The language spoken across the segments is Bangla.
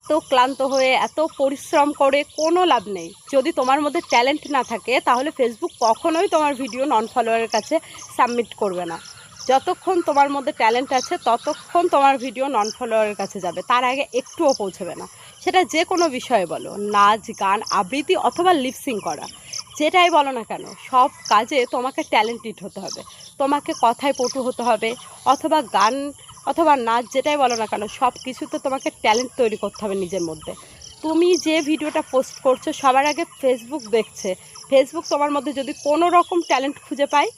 এত ক্লান্ত হয়ে এত পরিশ্রম করে কোনো লাভ নেই। যদি তোমার মধ্যে ট্যালেন্ট না থাকে তাহলে ফেসবুক কখনোই তোমার ভিডিও নন ফলোয়ারের কাছে সাবমিট করবে না। যতক্ষণ তোমার মধ্যে ট্যালেন্ট আছে ততক্ষণ তোমার ভিডিও নন ফলোয়ারের কাছে যাবে, তার আগে একটুও পৌঁছবে না। সেটা যে কোনো বিষয়ে বলো, নাচ, গান, আবৃত্তি অথবা লিপসিং করা, যেটাই বলো না কেন, সব কাজে তোমাকে ট্যালেন্টেড হতে হবে। তোমাকে কথায় পটু হতে হবে, অথবা গান অথবা নাচ, যেটাই বলো না কেন, সব কিছুতে তোমাকে ট্যালেন্ট তৈরি করতে হবে নিজের মধ্যে। তুমি যে ভিডিওটা পোস্ট করছো সবার আগে ফেসবুক দেখছে। ফেসবুক তোমার মধ্যে যদি কোনো রকম ট্যালেন্ট খুঁজে পায়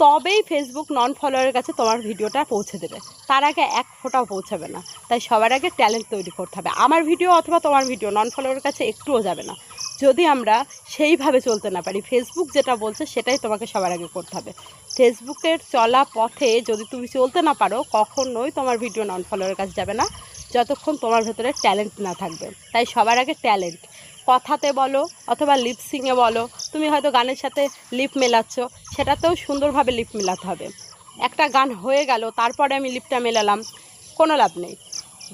তবেই ফেসবুক নন ফলোয়ারের কাছে তোমার ভিডিওটা পৌঁছে দেবে, তার আগে এক ফোঁটাও পৌঁছাবে না। তাই সবার আগে ট্যালেন্ট তৈরি করতে হবে। আমার ভিডিও অথবা তোমার ভিডিও নন ফলোয়ারের কাছে একটুও যাবে না যদি আমরা সেইভাবে চলতে না পারি। ফেসবুক যেটা বলছে সেটাই তোমাকে সবার আগে করতে হবে। ফেসবুকের চলা পথে যদি তুমি চলতে না পারো কখনোই তোমার ভিডিও নন ফলোয়ারের কাছে যাবে না, যতক্ষণ তোমার ভেতরে ট্যালেন্ট না থাকবে। তাই সবার আগে ট্যালেন্ট, কথাতে বলো অথবা লিপসিংয়ে বলো। তুমি হয়তো গানের সাথে লিপ মেলাচ্ছ, সেটাতেও সুন্দরভাবে লিপ মেলাতে হবে। একটা গান হয়ে গেল তারপরে আমি লিপটা মেলালাম, কোনো লাভ নেই।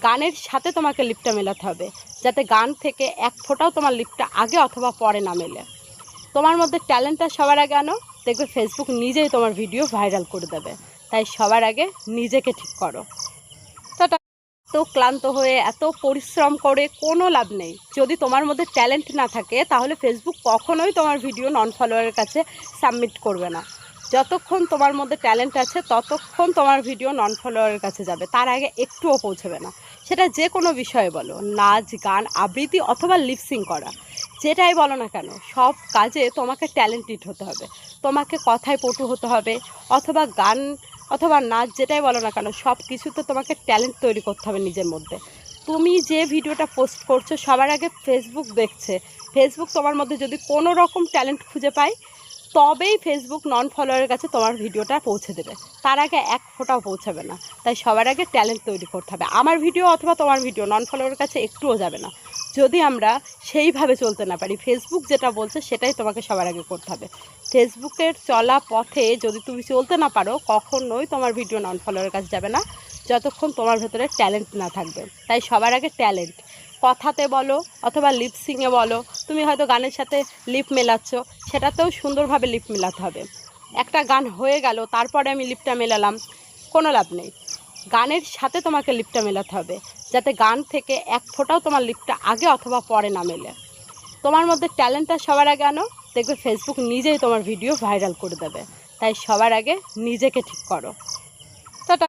গানের সাথে তোমাকে লিপটা মেলাতে হবে, যাতে গান থেকে এক ফোঁটাও তোমার লিপটা আগে অথবা পরে না মেলে। তোমার মধ্যে ট্যালেন্টটা সবার আগে আনো, দেখবে ফেসবুক নিজেই তোমার ভিডিও ভাইরাল করে দেবে। তাই সবার আগে নিজেকে ঠিক করো। টাটা। এত ক্লান্ত হয়ে এত পরিশ্রম করে কোনো লাভ নেই। যদি তোমার মধ্যে ট্যালেন্ট না থাকে তাহলে ফেসবুক কখনোই তোমার ভিডিও নন ফলোয়ারের কাছে সাবমিট করবে না। যতক্ষণ তোমার মধ্যে ট্যালেন্ট আছে ততক্ষণ তোমার ভিডিও নন ফলোয়ারের কাছে যাবে, তার আগে একটুও পৌঁছবে না। সেটা যে কোনো বিষয়ে বলো, নাচ, গান, আবৃত্তি অথবা লিপসিং করা, যেটাই বলো না কেন, সব কাজে তোমাকে ট্যালেন্টেড হতে হবে। তোমাকে কথায় পটু হতে হবে, অথবা গান অথবা নাচ, যেটাই বলো না কেন, সব কিছুতে তোমাকে ট্যালেন্ট তৈরি করতে হবে নিজের মধ্যে। তুমি যে ভিডিওটা পোস্ট করছো সবার আগে ফেসবুক দেখছে। ফেসবুক তোমার মধ্যে যদি কোনো রকম ট্যালেন্ট খুঁজে পায় তবেই ফেসবুক নন ফলোয়ারের কাছে তোমার ভিডিওটা পৌঁছে দেবে, তার আগে এক ফোঁটাও পৌঁছাবে না। তাই সবার আগে ট্যালেন্ট তৈরি করতে হবে। আমার ভিডিও অথবা তোমার ভিডিও নন ফলোয়ারের কাছে একটুও যাবে না যদি আমরা সেইভাবে চলতে না পারি। ফেসবুক যেটা বলছে সেটাই তোমাকে সবার আগে করতে হবে। ফেসবুকের চলা পথে যদি তুমি চলতে না পারো কখনোই তোমার ভিডিও নন ফলোয়ারের কাছে যাবে না, যতক্ষণ তোমার ভেতরে ট্যালেন্ট না থাকবে। তাই সবার আগে ট্যালেন্ট, কথাতে বলো অথবা লিপসিংয়ে বলো। তুমি হয়তো গানের সাথে লিপ মেলাচ্ছ, সেটাতেও সুন্দরভাবে লিপ মেলাতে হবে। একটা গান হয়ে গেল তারপরে আমি লিপটা মেলালাম, কোনো লাভ নেই। গানের সাথে তোমাকে লিপটা মেলাতে হবে, যাতে গান থেকে এক ফোঁটাও তোমার লিপটা আগে অথবা পরে না মেলে। তোমার মধ্যে ট্যালেন্টটা সবার আগে আনো, দেখবে ফেসবুক নিজেই তোমার ভিডিও ভাইরাল করে দেবে। তাই সবার আগে নিজেকে ঠিক করো।